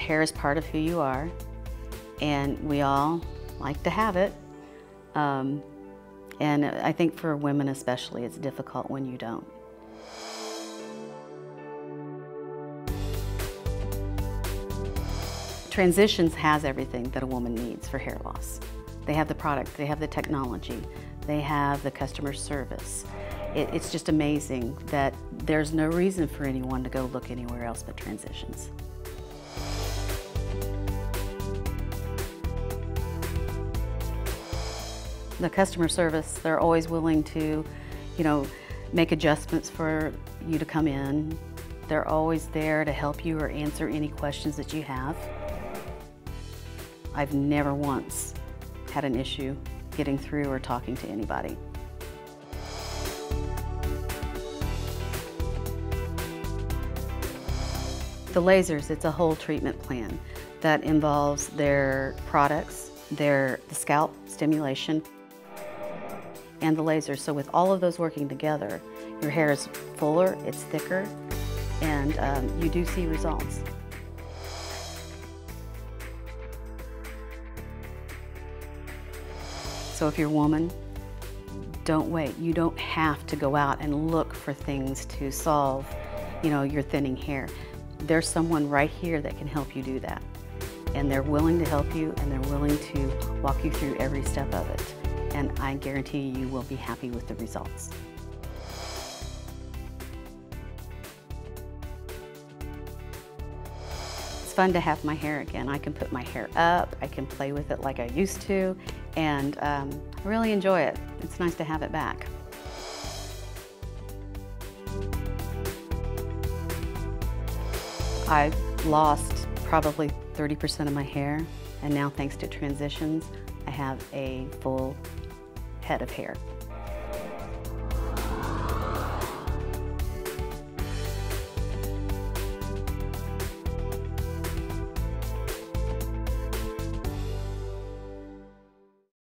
hair is part of who you are, and we all like to have it. And I think for women especially, it's difficult when you don't. Transitions has everything that a woman needs for hair loss. They have the product, they have the technology, they have the customer service. It's just amazing that there's no reason for anyone to go look anywhere else but Transitions. The customer service, they're always willing to, make adjustments for you to come in. They're always there to help you or answer any questions that you have. I've never once had an issue getting through or talking to anybody. The lasers, it's a whole treatment plan that involves their products, the scalp stimulation, and the lasers. So with all of those working together, your hair is fuller, it's thicker, and you do see results. So if you're a woman, don't wait. You don't have to go out and look for things to solve, your thinning hair. There's someone right here that can help you do that. And they're willing to help you, and they're willing to walk you through every step of it. And I guarantee you will be happy with the results. It's fun to have my hair again. I can put my hair up, I can play with it like I used to, and I really enjoy it. It's nice to have it back. I've lost probably 30% of my hair, and now thanks to Transitions, I have a full head of hair.